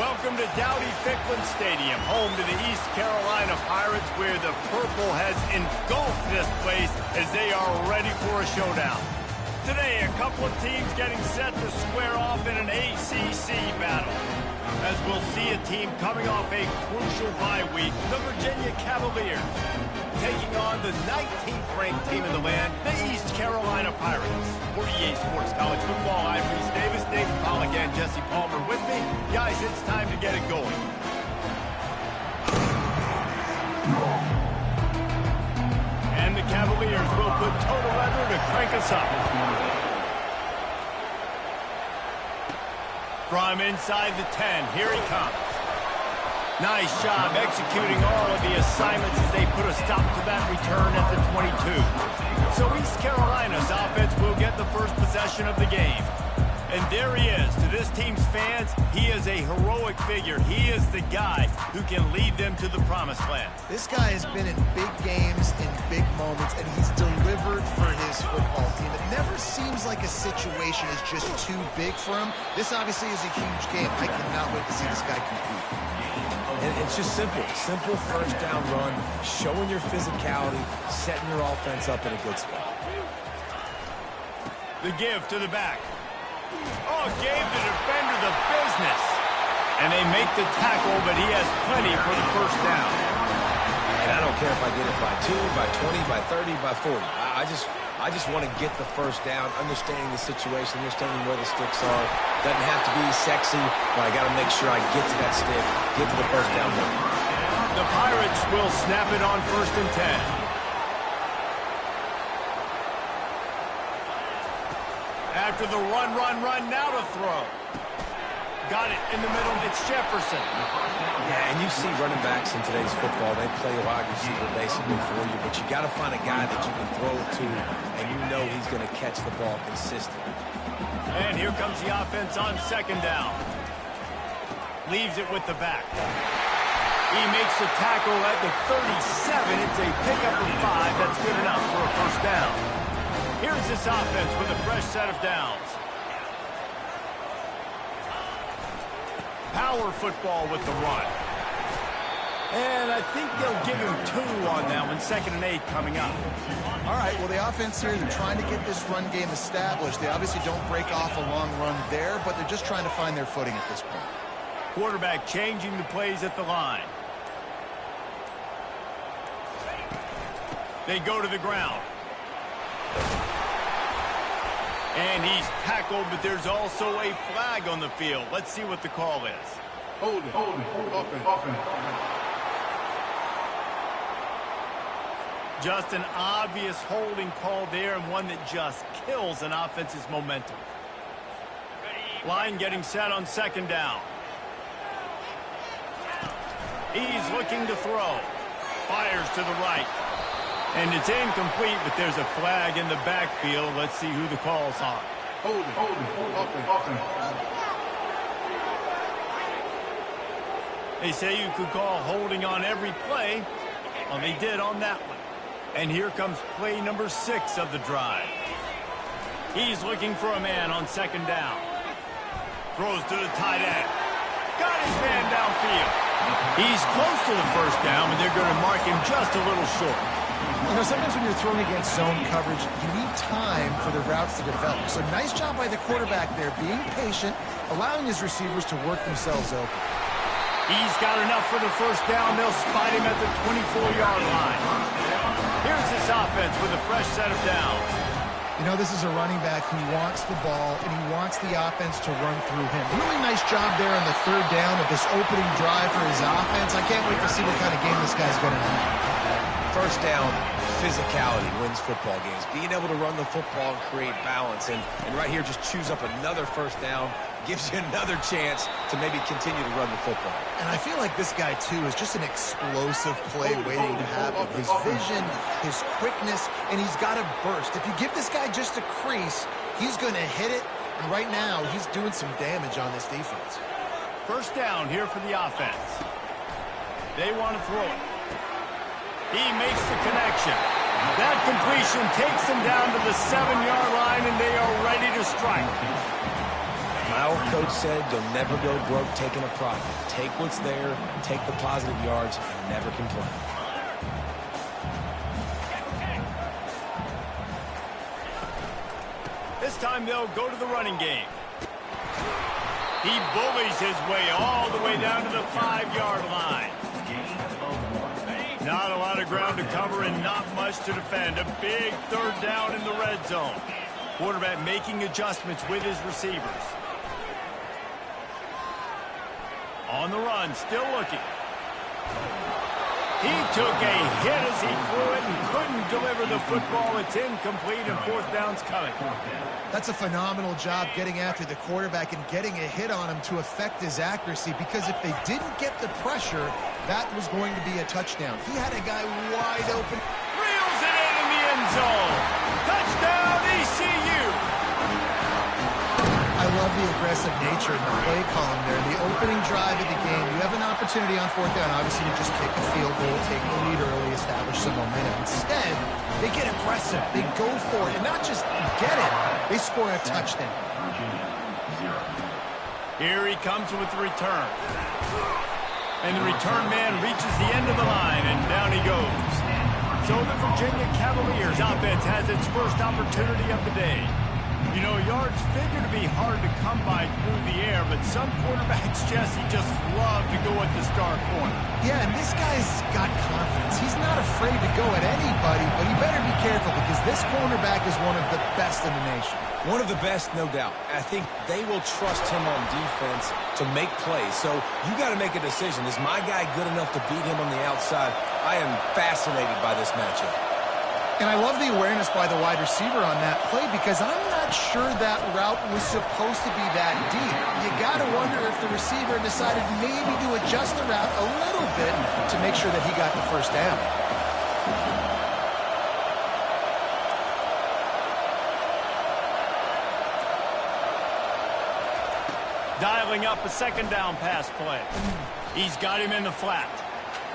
Welcome to Dowdy-Ficklin Stadium, home to the East Carolina Pirates, where the purple has engulfed this place as they are ready for a showdown. Today, a couple of teams getting set to square off in an ACC battle. As we'll see a team coming off a crucial bye week, the Virginia Cavaliers, taking on the 19th ranked team in the land, the East Carolina Pirates. For EA Sports College Football, I'm Reese Davis, David Pollack, and Jesse Palmer with me. Guys, it's time to get it going. And the Cavaliers will put total leather to crank us up. From inside the 10, here he comes. Nice job executing all of the assignments as they put a stop to that return at the 22. So East Carolina's offense will get the first possession of the game. And there he is. To this team's fans, he is a heroic figure. He is the guy who can lead them to the promised land. This guy has been in big games, in big moments, and he's delivered for his football team. It never seems like a situation is just too big for him. This obviously is a huge game. I cannot wait to see this guy compete. And it's just simple. Simple first down run, showing your physicality, setting your offense up in a good spot. The give to the back. Oh, gave the defender the business. And they make the tackle, but he has plenty for the first down. And I don't care if I get it by 2, by 20, by 30, by 40. I just want to get the first down, understanding the situation, understanding where the sticks are. Doesn't have to be sexy, but I got to make sure I get to that stick, get to the first down. The Pirates will snap it on 1st and 10. After the run, now to throw. Got it in the middle, it's Jefferson. Yeah, and you see running backs in today's football, they play a wide receiver basically for you, but you got to find a guy that you can throw it to, and you know he's going to catch the ball consistently. And here comes the offense on 2nd down. Leaves it with the back. He makes the tackle at the 37. It's a pickup of 5. That's good enough for a first down. Here's this offense with a fresh set of downs. Power football with the run. And I think they'll give him 2 on that one. 2nd and 8 coming up. All right, well, the offense here, they're trying to get this run game established. They obviously don't break off a long run there, but they're just trying to find their footing at this point. Quarterback changing the plays at the line. They go to the ground. And he's tackled, but there's also a flag on the field. Let's see what the call is. Hold it, offense. Just an obvious holding call there, and one that just kills an offense's momentum. Line getting set on 2nd down. He's looking to throw. Fires to the right. And it's incomplete, but there's a flag in the backfield. Let's see who the call's on. Hold it, offense. They say you could call holding on every play. Well, they did on that one. And here comes play number 6 of the drive. He's looking for a man on 2nd down. Throws to the tight end. Got his man downfield. He's close to the first down, but they're going to mark him just a little short. You know, sometimes when you're throwing against zone coverage, you need time for the routes to develop. So nice job by the quarterback there, being patient, allowing his receivers to work themselves open. He's got enough for the first down. They'll spot him at the 24-yard line. Here's this offense with a fresh set of downs. You know, this is a running back who wants the ball, and he wants the offense to run through him. Really nice job there on the 3rd down of this opening drive for his offense. I can't wait to see what kind of game this guy's going to have. First down, physicality wins football games. Being able to run the football and create balance. And right here, just choose up another first down. Gives you another chance to maybe continue to run the football. And I feel like this guy, too, is just an explosive play waiting to happen. His vision, his quickness, and he's got a burst. If you give this guy just a crease, he's going to hit it. And right now, he's doing some damage on this defense. First down here for the offense. They want to throw it. He makes the connection. That completion takes them down to the 7-yard line, and they are ready to strike. My old coach said you'll never go broke taking a profit. Take what's there, take the positive yards, and never complain. This time they'll go to the running game. He bullies his way all the way down to the 5-yard line. Not a lot of ground to cover and not much to defend. A big third down in the red zone. Quarterback making adjustments with his receivers. On the run, still looking. He took a hit as he threw it and couldn't deliver the football. It's incomplete and fourth down's coming. That's a phenomenal job getting after the quarterback and getting a hit on him to affect his accuracy, because if they didn't get the pressure, that was going to be a touchdown. He had a guy wide open. Reels it in the end zone. Touchdown, ECU. I love the aggressive nature in the play column there. In the opening drive of the game, you have an opportunity on fourth down, obviously, to just kick a field goal, take the lead early, establish some momentum. Instead, they get aggressive. They go for it, and not just get it, they score a touchdown. Here he comes with the return. And the return man reaches the end of the line, and down he goes. So the Virginia Cavaliers offense has its first opportunity of the day. You know, yards figure to be hard to come by through the air, but some quarterbacks, Jesse, just love to go at the star corner. Yeah, and this guy's got confidence. He's not afraid to go at anybody, but he better be careful because this cornerback is one of the best in the nation. One of the best, no doubt. I think they will trust him on defense to make plays. So you got to make a decision. Is my guy good enough to beat him on the outside? I am fascinated by this matchup. And I love the awareness by the wide receiver on that play, because I'm not sure that route was supposed to be that deep. You got to wonder if the receiver decided maybe to adjust the route a little bit to make sure that he got the first down. Dialing up a second down pass play. He's got him in the flat.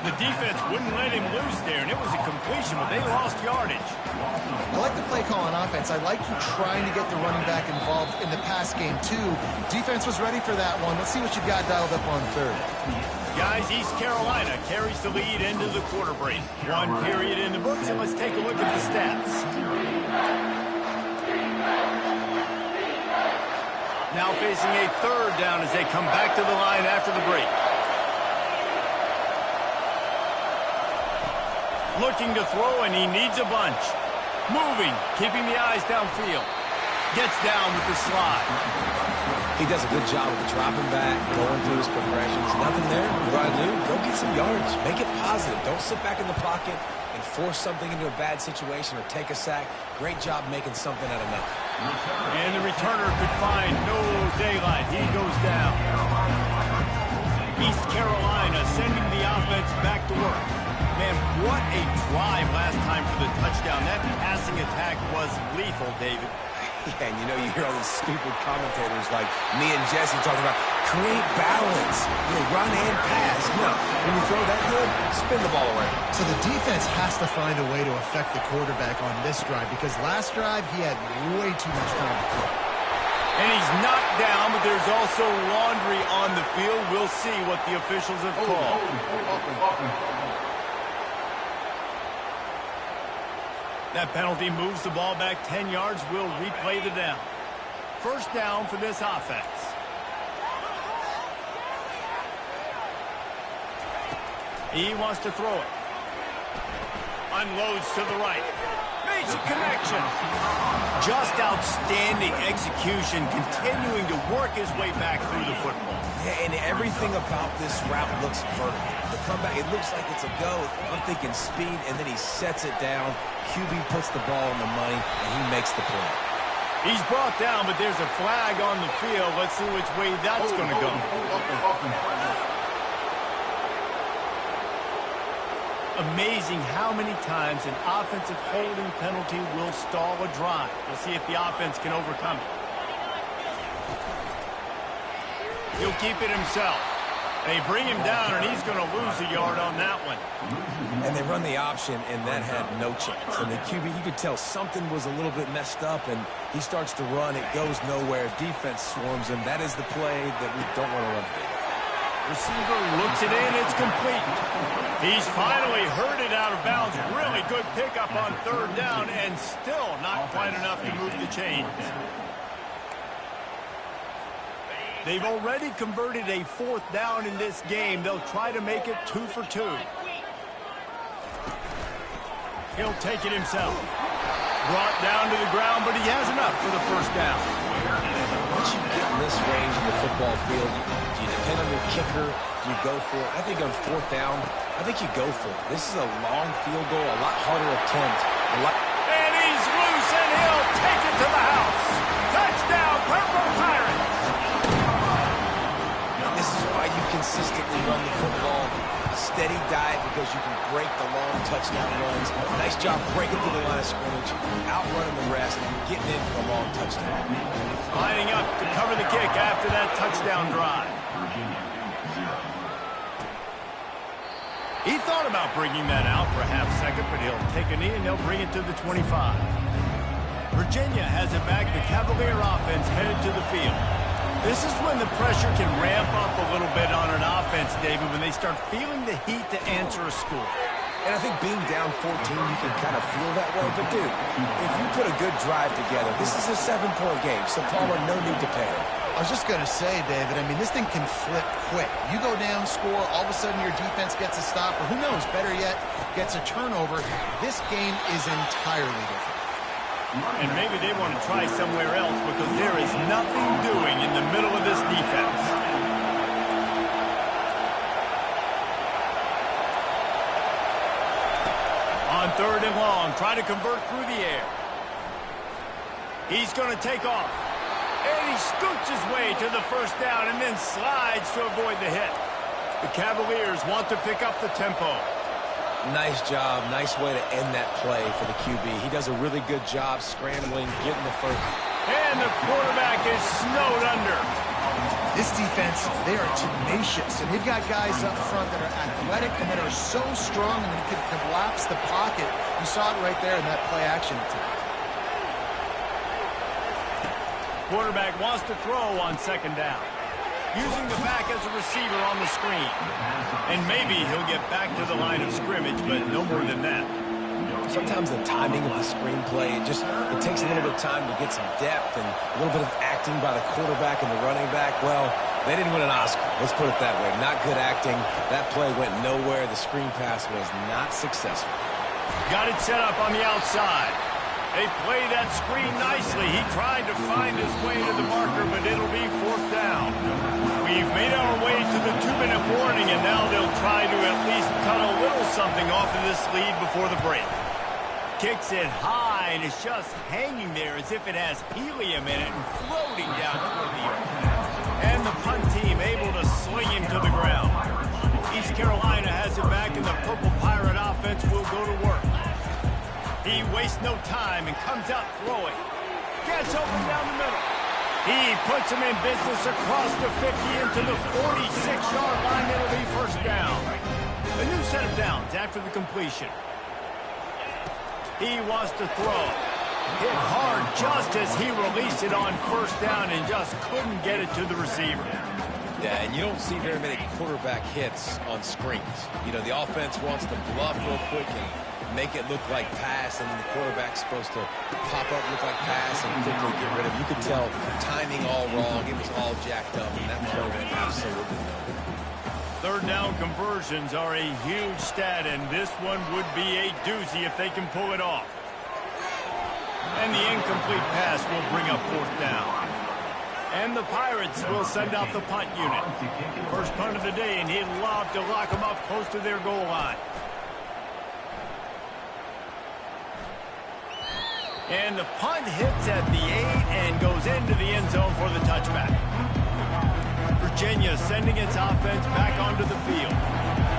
The defense wouldn't let him loose there, and it was a completion, but they lost yardage. I like the play call on offense. I like you trying to get the running back involved in the pass game, too. Defense was ready for that one. Let's see what you've got dialed up on third. Guys, East Carolina carries the lead into the quarter break. One period in the books, and let's take a look at the stats. Now facing a third down as they come back to the line after the break. Looking to throw, and he needs a bunch. Moving, keeping the eyes downfield. Gets down with the slide. He does a good job of dropping back, going through his progressions. Nothing there. What do I do? Go get some yards. Make it positive. Don't sit back in the pocket and force something into a bad situation or take a sack. Great job making something out of nothing. And the returner could find no daylight. He goes down. East Carolina sending the offense back to work. Man, what a drive last time for the touchdown. That passing attack was lethal, David. Yeah, and you know, you hear all these stupid commentators like me and Jesse talking about create balance, run and pass. No, when you throw that good, spin the ball away. So the defense has to find a way to affect the quarterback on this drive, because last drive he had way too much time to throw. And he's knocked down, but there's also laundry on the field. We'll see what the officials have called. That penalty moves the ball back 10 yards. We'll replay the down. First down for this offense. He wants to throw it. Unloads to the right. Makes a connection. Just outstanding execution, continuing to work his way back through the football. Yeah, and everything about this route looks vertical. The comeback, it looks like it's a go. I'm thinking speed, and then he sets it down. QB puts the ball in the money, and he makes the play. He's brought down, but there's a flag on the field. Let's see which way that's going to go. Amazing how many times an offensive holding penalty will stall a drive. We'll see if the offense can overcome it. He'll keep it himself. They bring him down, and he's going to lose a yard on that one. And they run the option, and that had no chance. And the QB, you could tell something was a little bit messed up, and he starts to run. It goes nowhere. Defense swarms him. That is the play that we don't want to run today. Receiver looks it in. It's complete. He's finally heard it out of bounds. Really good pickup on third down, and still not quite enough to move the chains. They've already converted a fourth down in this game. They'll try to make it 2 for 2. He'll take it himself. Brought down to the ground, but he has enough for the first down. Once you get in this range in the football field, do you depend on your kicker? Do you go for it? I think on fourth down, I think you go for it. This is a long field goal, a lot harder attempt. And he's loose, and he'll take it to the house. Touchdown, Purple Pirates! This is why you consistently run the football. A steady diet because you can break the long touchdown runs. Nice job breaking through the line of scrimmage, outrunning the rest, and getting in for a long touchdown. Lining up to cover the kick after that touchdown drive. He thought about bringing that out for a half second, but he'll take a knee and they'll bring it to the 25. Virginia has it back. The Cavalier offense headed to the field. This is when the pressure can ramp up a little bit on an offense, David, when they start feeling the heat to answer a score. And I think being down 14, you can kind of feel that way. But, dude, if you put a good drive together, this is a 7-point game, so Palmer, no need to panic. I was just going to say, David, I mean, this thing can flip quick. You go down, score, all of a sudden your defense gets a stop, or who knows, better yet, gets a turnover. This game is entirely different. And maybe they want to try somewhere else because there is nothing doing in the middle of this defense. On third and long, try to convert through the air. He's going to take off. And he scoots his way to the first down and then slides to avoid the hit. The Cavaliers want to pick up the tempo. Nice job. Nice way to end that play for the QB. He does a really good job scrambling, getting the first. And the quarterback is snowed under. This defense, they are tenacious, and they've got guys up front that are athletic and that are so strong and that can collapse the pocket. You saw it right there in that play-action attempt. Quarterback wants to throw on second down. Using the back as a receiver on the screen. And maybe he'll get back to the line of scrimmage, but no more than that. Sometimes the timing of the screenplay, it takes a little bit of time to get some depth and a little bit of acting by the quarterback and the running back. Well, they didn't win an Oscar. Let's put it that way. Not good acting. That play went nowhere. The screen pass was not successful. Got it set up on the outside. They play that screen nicely. He tried to find his way to the marker, but it'll be fourth down. We've made our way to the 2-minute warning, and now they'll try to at least cut a little something off of this lead before the break. Kicks it high, and it's just hanging there as if it has helium in it and floating down toward the earth. And the punt team able to sling him to the ground. East Carolina has it back, and the Purple Pirate offense will go to work. He wastes no time and comes out throwing. Gets open down the middle. He puts him in business across the 50 into the 46-yard line. It'll be first down. A new set of downs after the completion. He wants to throw. Hit hard just as he released it on first down and just couldn't get it to the receiver. Yeah, and you don't see very many quarterback hits on screens. You know, the offense wants to bluff real quick and make it look like pass, and then the quarterback's supposed to pop up, look like pass, and quickly get rid of it. You could tell timing all wrong. It was all jacked up, and that play went absolutely nowhere. Third down conversions are a huge stat, and this one would be a doozy if they can pull it off. And the incomplete pass will bring up fourth down. And the Pirates will send out the punt unit. First punt of the day, and he'd love to lock them up close to their goal line. And the punt hits at the 8 and goes into the end zone for the touchback. Virginia sending its offense back onto the field.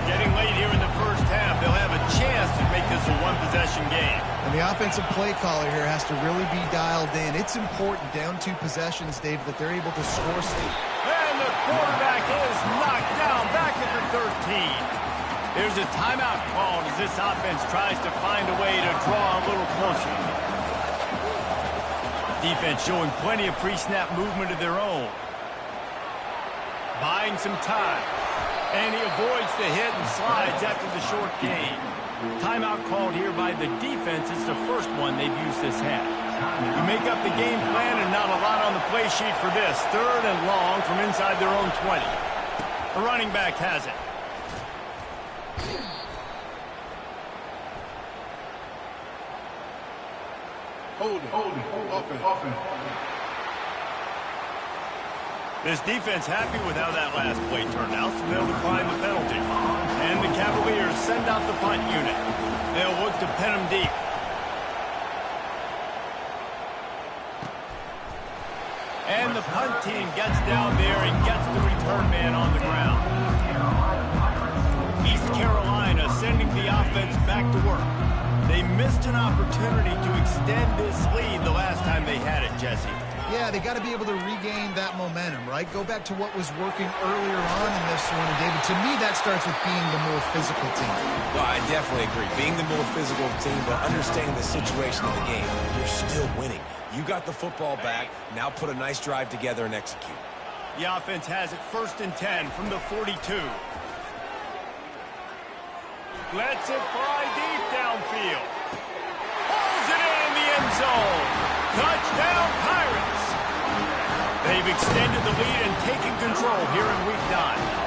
Getting late here in the first half, they'll have a chance to make this a one-possession game. And the offensive play caller here has to really be dialed in. It's important, down 2 possessions, Dave, that they're able to score. And the quarterback is knocked down back for 13. There's a timeout called as this offense tries to find a way to draw a little closer. Defense showing plenty of pre-snap movement of their own. Buying some time. And he avoids the hit and slides after the short gain. Timeout called here by the defense. It's the first one they've used this half. You make up the game plan and not a lot on the play sheet for this. 3rd and long from inside their own 20. The running back has it. Hold it. Offense. This defense happy with how that last play turned out, so they'll decline the penalty. And the Cavaliers send out the punt unit. They'll look to pin them deep. And the punt team gets down there and gets the return man on the ground. East Carolina sending the offense back to work. They missed an opportunity to extend this lead the last time they had it, Jesse. Yeah, they got to be able to regain that momentum, right? Go back to what was working earlier on in this one. And, David, to me, that starts with being the more physical team. Well, I definitely agree. Being the more physical team, but understanding the situation of the game, you're still winning. You got the football back. Now put a nice drive together and execute. The offense has it 1st and 10 from the 42. Lets it fly deep downfield. Pulls it in the end zone. Touchdown, Pirates. They've extended the lead and taken control here in Week 9.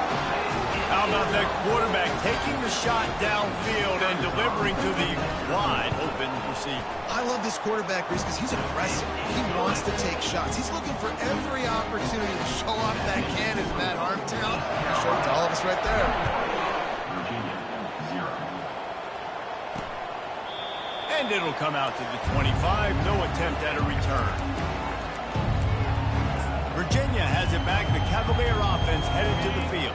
How about that quarterback taking the shot downfield and delivering to the wide open receiver? I love this quarterback, Reese, because he's aggressive. He wants to take shots. He's looking for every opportunity to show off that cannon and that arm talent. Show it to all of us right there. And it'll come out to the 25. No attempt at a return. Virginia has it back. The Cavalier offense headed to the field.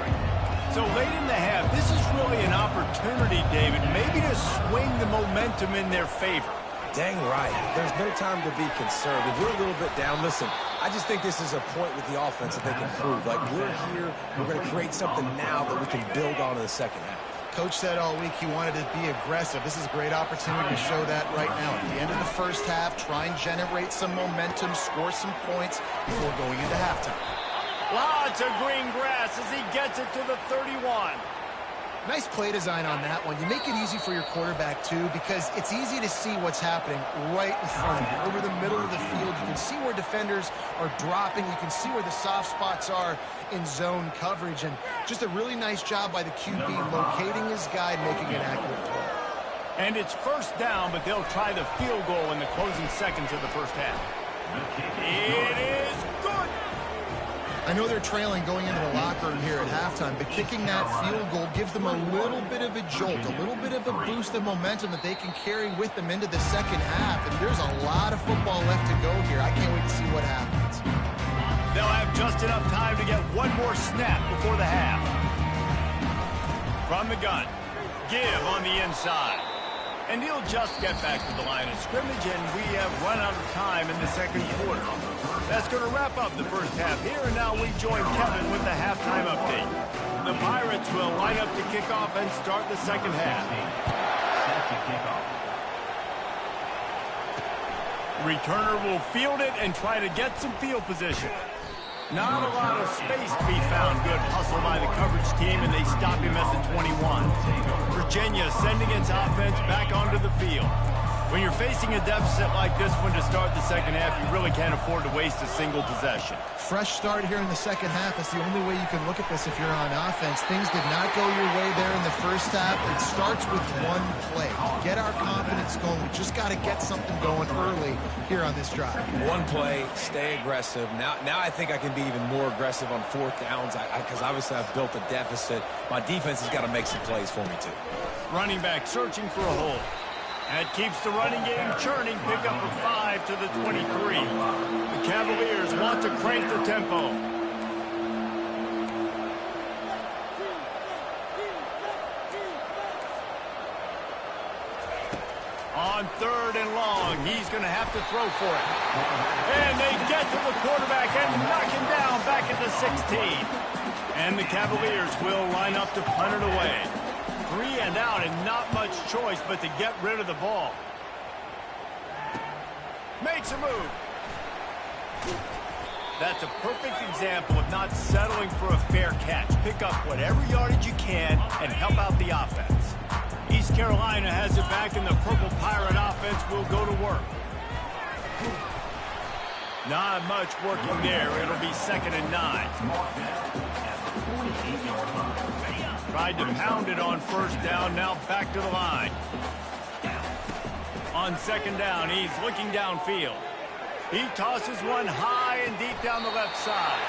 So late in the half, this is really an opportunity, David, maybe to swing the momentum in their favor. Dang right. There's no time to be concerned. If we're a little bit down, listen, I just think this is a point with the offense that they can prove. Like, we're here, we're going to create something now that we can build on in the second half. Coach said all week he wanted to be aggressive. This is a great opportunity to show that right now. At the end of the first half, try and generate some momentum, score some points before going into halftime. Lots of green grass as he gets it to the 31. Nice play design on that one. You make it easy for your quarterback, too, because it's easy to see what's happening right in front of you. Over the middle of the field, you can see where defenders are dropping. You can see where the soft spots are in zone coverage. And just a really nice job by the QB locating his guy, making an accurate throw. And it's 1st down, but they'll try the field goal in the closing seconds of the first half. It is good. I know they're trailing going into the locker room here at halftime, but kicking that field goal gives them a little bit of a jolt, a little bit of a boost of momentum that they can carry with them into the second half. And there's a lot of football left to go here. I can't wait to see what happens. They'll have just enough time to get one more snap before the half. From the gun, give on the inside. And he'll just get back to the line of scrimmage, and we have run out of time in the second quarter. That's going to wrap up the first half here, and now we join Kevin with the halftime update. The Pirates will line up to kick off and start the second half. Returner will field it and try to get some field position. Not a lot of space to be found. Good hustle by the coverage team, and they stop him at the 21. Virginia sending its offense back onto the field. When you're facing a deficit like this one to start the second half, you really can't afford to waste a single possession. Fresh start here in the second half. That's the only way you can look at this if you're on offense. Things did not go your way there in the first half. It starts with one play. Get our confidence going. We just got to get something going early here on this drive. One play, stay aggressive. Now I think I can be even more aggressive on 4th downs because obviously I've built a deficit. My defense has got to make some plays for me, too. Running back searching for a hole. That keeps the running game churning. Pick up a 5 to the 23. The Cavaliers want to crank the tempo. On 3rd and long, he's going to have to throw for it. And they get to the quarterback and knock him down back at the 16. And the Cavaliers will line up to punt it away. 3 and out and not much choice but to get rid of the ball. Makes a move. That's a perfect example of not settling for a fair catch. Pick up whatever yardage you can and help out the offense. East Carolina has it back, and the Purple Pirate offense will go to work. Not much working there. It'll be 2nd and 9. Tried to pound it on 1st down, now back to the line. On 2nd down, he's looking downfield. He tosses one high and deep down the left side.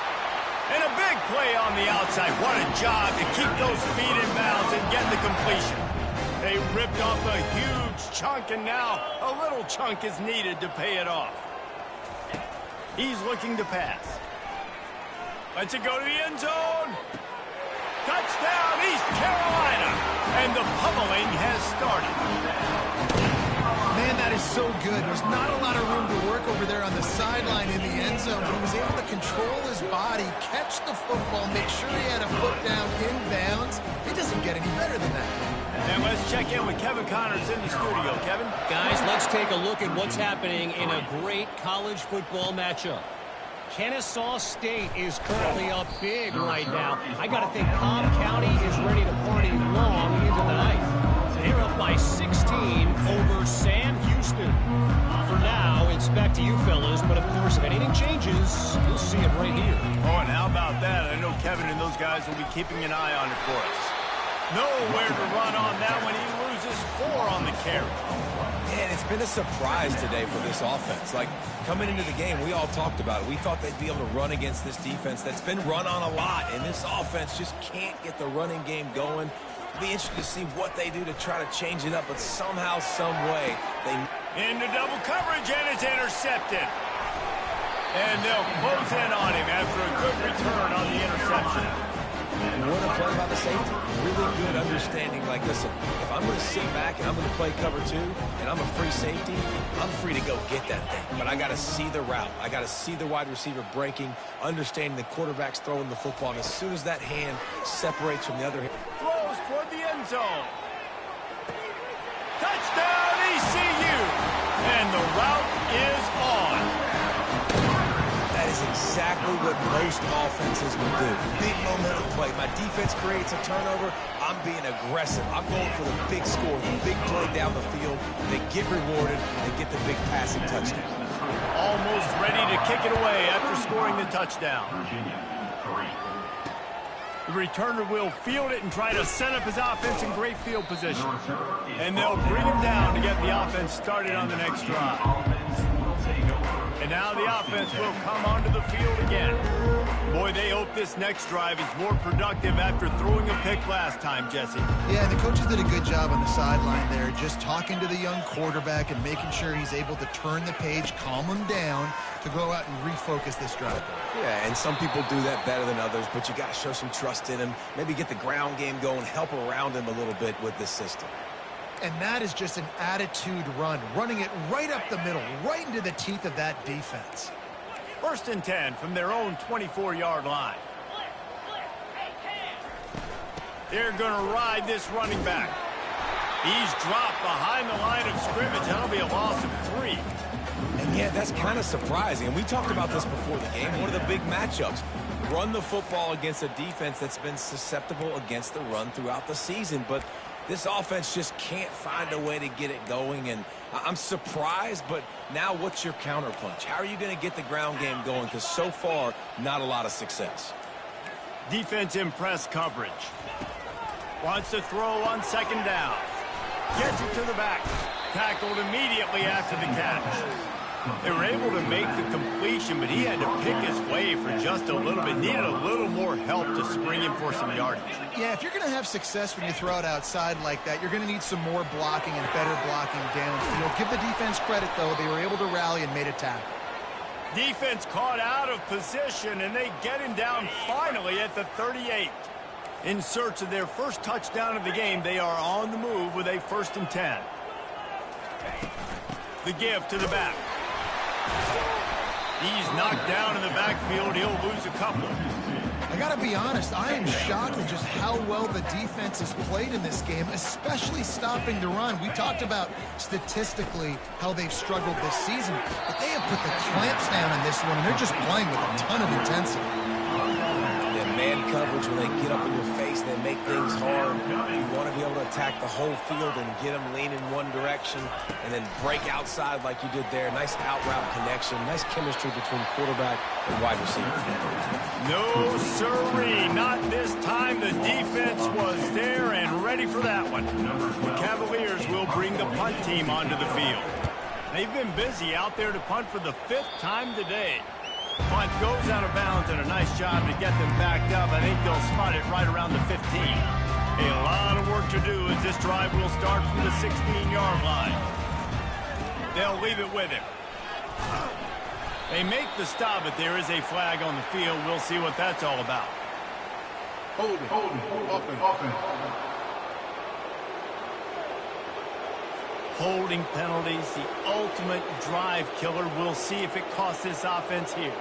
And a big play on the outside. What a job to keep those feet in bounds and get the completion. They ripped off a huge chunk, and now a little chunk is needed to pay it off. He's looking to pass. Lets it go to the end zone. Touchdown, East Carolina. And the pummeling has started. Man, that is so good. There's not a lot of room to work over there on the sideline in the end zone, but he was able to control his body, catch the football, make sure he had a foot down in bounds. It doesn't get any better than that. And let's check in with Kevin Connors in the studio. Kevin? Guys, let's take a look at what's happening in a great college football matchup. Kennesaw State is currently up big right now. I got to think Cobb County is ready to party long into the night. They're up by 16 over Sam Houston. For now, it's back to you fellas, but of course, if anything changes, you'll see it right here. Oh, and how about that? I know Kevin and those guys will be keeping an eye on it for us. Nowhere to run on that when he loses 4 on the carry. Man, it's been a surprise today for this offense. Like, coming into the game, we all talked about it. We thought they'd be able to run against this defense that's been run on a lot, and this offense just can't get the running game going. It'll be interesting to see what they do to try to change it up, but somehow, some way, they... Into double coverage, and it's intercepted. And they'll close in on him after a good return on the interception. What a play by the safety. Really good understanding. Like, listen, if I'm going to sit back and I'm going to play cover 2 and I'm a free safety, I'm free to go get that thing. But I got to see the route. I got to see the wide receiver breaking, understanding the quarterback's throwing the football. And as soon as that hand separates from the other hand. Throws toward the end zone. Touchdown, ECU. And the route is on. That is exactly what most offenses will do. Big momentum play. My defense creates a turnover. I'm being aggressive. I'm going for the big score, the big play down the field. They get rewarded. They get the big passing touchdown. Almost ready to kick it away after scoring the touchdown. The returner will field it and try to set up his offense in great field position. And they'll bring him down to get the offense started on the next drive. And now the offense will come onto the field again. Boy, they hope this next drive is more productive after throwing a pick last time, Jesse. Yeah, and the coaches did a good job on the sideline there, just talking to the young quarterback and making sure he's able to turn the page, calm him down, to go out and refocus this drive. Yeah, and some people do that better than others, but you got to show some trust in him. Maybe get the ground game going, help around him a little bit with this system. And that is just an attitude run, running it right up the middle, right into the teeth of that defense. 1st and 10 from their own 24-yard line. They're going to ride this running back. He's dropped behind the line of scrimmage. That'll be a loss of 3. And yeah, that's kind of surprising. And we talked about this before the game. One of the big matchups. Run the football against a defense that's been susceptible against the run throughout the season. But this offense just can't find a way to get it going, and I'm surprised, but now what's your counterpunch? How are you going to get the ground game going? Because so far, not a lot of success. Defense in press coverage. Wants to throw on 2nd down. Gets it to the back. Tackled immediately after the catch. They were able to make the completion, but he had to pick his way for just a little bit. Needed a little more help to spring him for some yardage. Yeah, if you're going to have success when you throw it outside like that, you're going to need some more blocking and better blocking downfield. Give the defense credit, though. They were able to rally and made a tackle. Defense caught out of position, and they get him down finally at the 38. In search of their first touchdown of the game, they are on the move with a 1st and 10. The give to the back. He's knocked down in the backfield. He'll lose a couple. I got to be honest, I am shocked at just how well the defense has played in this game, especially stopping the run. We talked about statistically how they've struggled this season, but they have put the clamps down in this one, and they're just playing with a ton of intensity. Man coverage, when they get up in your face, they make things hard. You want to be able to attack the whole field and get them leaning one direction and then break outside like you did there. Nice out route connection. Nice chemistry between quarterback and wide receiver. No, sirree. Not this time. The defense was there and ready for that one. The Cavaliers will bring the punt team onto the field. They've been busy out there to punt for the 5th time today. Punt goes out of bounds, and a nice job to get them backed up. I think they'll spot it right around the 15. A lot of work to do as this drive will start from the 16-yard line. They'll leave it with him. They make the stop, but there is a flag on the field. We'll see what that's all about. Hold it, offense. Holding penalties, the ultimate drive killer. We'll see if it costs this offense here.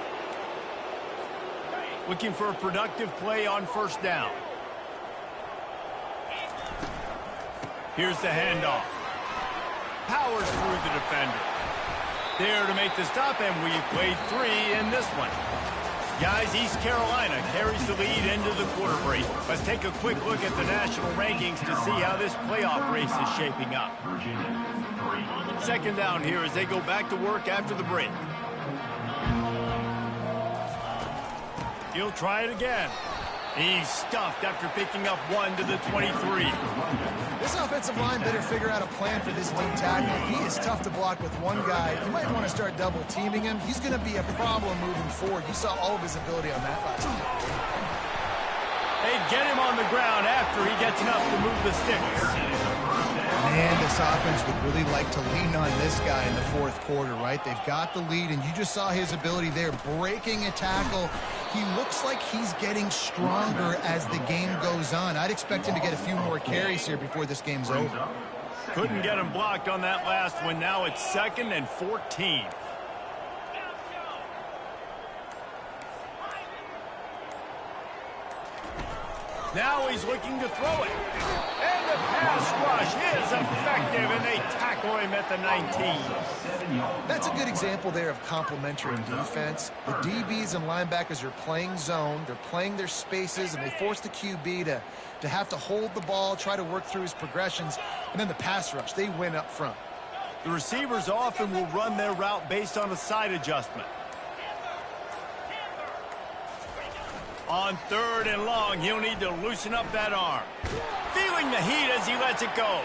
Looking for a productive play on 1st down. Here's the handoff. Powers through the defender. There to make the stop, and we've played 3 in this one. Guys, East Carolina carries the lead into the quarter break. Let's take a quick look at the national rankings to see how this playoff race is shaping up. 2nd down here as they go back to work after the break. He'll try it again. He's stuffed after picking up 1 to the 23. This offensive line better figure out a plan for this deep tackle. He is tough to block with one guy. You might want to start double teaming him. He's going to be a problem moving forward. You saw all of his ability on that last time. They get him on the ground after he gets enough to move the sticks. Man, this offense would really like to lean on this guy in the 4th quarter, right? They've got the lead, and you just saw his ability there, breaking a tackle. He looks like he's getting stronger as the game goes on. I'd expect him to get a few more carries here before this game's over. Couldn't get him blocked on that last one. Now it's 2nd and 14. Now he's looking to throw it. And the pass rush is effective, and they tackle him at the 19. That's a good example there of complementary defense. The DBs and linebackers are playing zone. They're playing their spaces, and they force the QB to have to hold the ball, try to work through his progressions. And then the pass rush, they win up front. The receivers often will run their route based on a side adjustment. On 3rd and long, he'll need to loosen up that arm. Feeling the heat as he lets it go.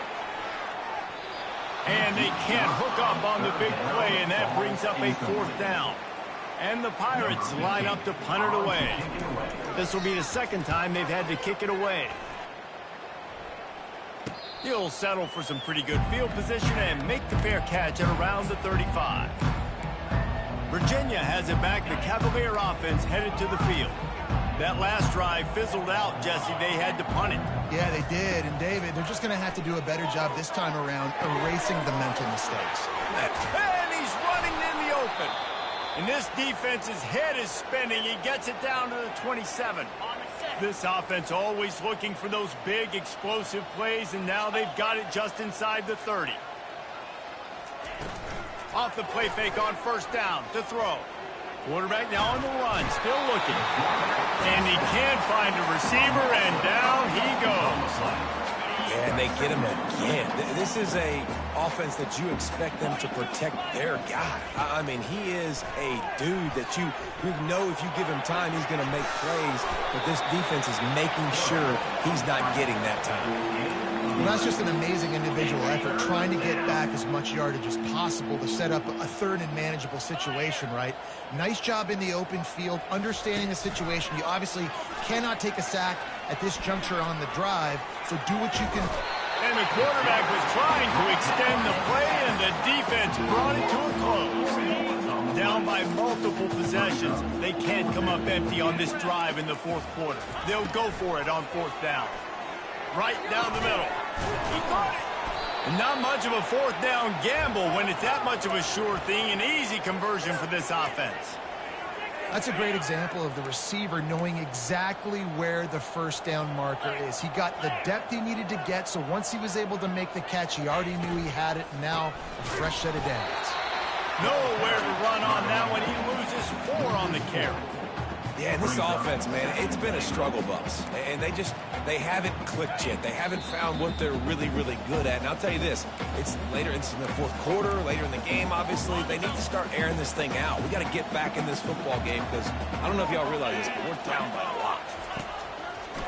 And they can't hook up on the big play, and that brings up a 4th down. And the Pirates line up to punt it away. This will be the 2nd time they've had to kick it away. He'll settle for some pretty good field position and make the fair catch at around the 35. Virginia has it back. The Cavalier offense headed to the field. That last drive fizzled out, Jesse. They had to punt it. Yeah, they did. And, David, they're just going to have to do a better job this time around erasing the mental mistakes. And he's running in the open. And this defense's head is spinning. He gets it down to the 27. This offense always looking for those big, explosive plays, and now they've got it just inside the 30. Off the play fake on 1st down to throw. Quarterback now on the run, still looking. And he can't find a receiver, and down he goes. Yeah, and they get him again. This is a offense that you expect them to protect their guy. I mean, he is a dude that you know if you give him time, he's going to make plays. But this defense is making sure he's not getting that time. Well, that's just an amazing individual effort, trying to get back as much yardage as possible to set up a 3rd and manageable situation, right? Nice job in the open field, understanding the situation. You obviously cannot take a sack at this juncture on the drive, so do what you can. And the quarterback was trying to extend the play, and the defense brought it to a close. Down by multiple possessions. They can't come up empty on this drive in the 4th quarter. They'll go for it on 4th down. Right down the middle. He caught it. And not much of a 4th down gamble when it's that much of a sure thing. An easy conversion for this offense. That's a great example of the receiver knowing exactly where the first down marker is. He got the depth he needed to get, so once he was able to make the catch, he already knew he had it. Now, a fresh set of downs. Nowhere to run on that one. He loses 4 on the carry. Yeah, and this offense, man, it's been a struggle bus. And they haven't clicked yet. They haven't found what they're really, really good at. And I'll tell you this, it's later, it's in the fourth quarter, later in the game, obviously. They need to start airing this thing out. We got to get back in this football game because I don't know if y'all realize this, but we're down by a lot.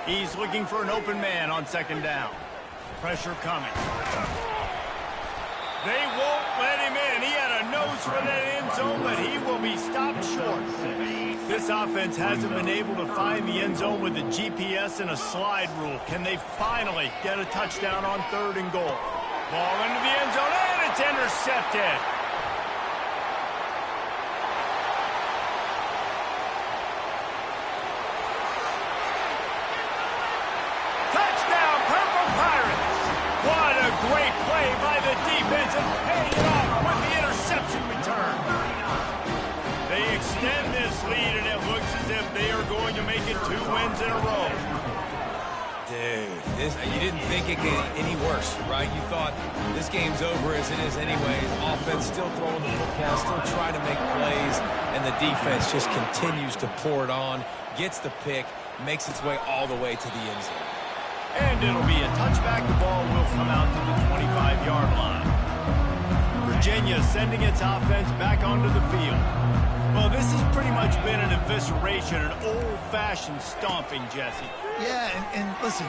He's looking for an open man on second down. Pressure coming. They won't let him in. He had a nose for that end zone, but he will be stopped short. This offense hasn't been able to find the end zone with the GPS and a slide rule. Can they finally get a touchdown on 3rd and goal? Ball into the end zone, and it's intercepted. Touchdown, Purple Pirates! What a great play by the defense and paying it off with the interception return. They extend this lead, and it looks as if they are going to make it 2 wins in a row. Dude, you didn't think it could get any worse, right? You thought this game's over as it is anyways. Offense still throwing the football, still trying to make plays, and the defense just continues to pour it on, gets the pick, makes its way all the way to the end zone. And it'll be a touchback. The ball will come out to the 25-yard line. Virginia sending its offense back onto the field. Well, this has pretty much been an evisceration, an old-fashioned stomping, Jesse. Yeah, and listen,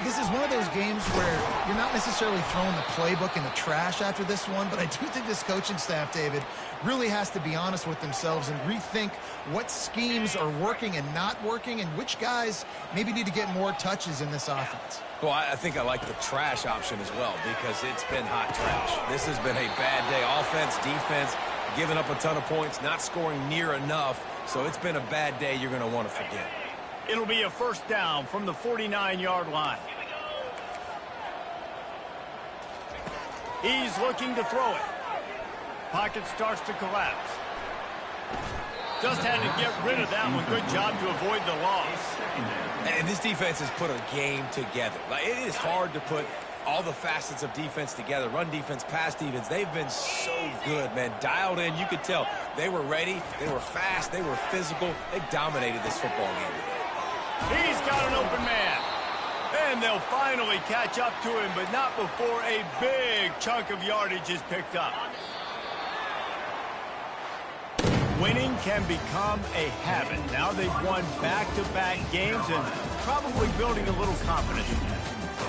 this is one of those games where you're not necessarily throwing the playbook in the trash after this one, but I do think this coaching staff, David, really has to be honest with themselves and rethink what schemes are working and not working and which guys maybe need to get more touches in this offense. Well, I think I like the trash option as well because it's been hot trash. This has been a bad day. Offense, defense, giving up a ton of points, not scoring near enough. So it's been a bad day you're going to want to forget. It'll be a first down from the 49-yard line. He's looking to throw it. Pocket starts to collapse. Just had to get rid of that one. Good job to avoid the loss. And this defense has put a game together. Like, it is hard to put all the facets of defense together. Run defense, pass defense. They've been so good, man. Dialed in. You could tell they were ready. They were fast. They were physical. They dominated this football game today. He's got an open man. And they'll finally catch up to him, but not before a big chunk of yardage is picked up. Winning can become a habit. Now they've won back-to-back games and probably building a little confidence.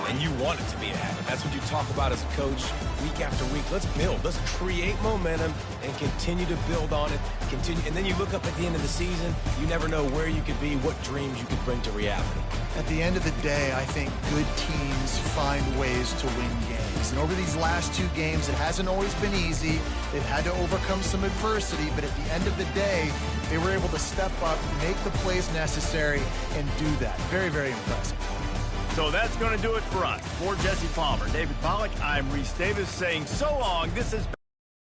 And you want it to be a habit. That's what you talk about as a coach week after week. Let's build. Let's create momentum and continue to build on it. And then you look up at the end of the season, you never know where you could be, what dreams you could bring to reality. At the end of the day, I think good teams find ways to win games. And over these last 2 games, it hasn't always been easy. They've had to overcome some adversity, but at the end of the day, they were able to step up, make the plays necessary, and do that. Very, very impressive. So that's going to do it for us. For Jesse Palmer, David Pollack, I'm Reese Davis saying so long. This is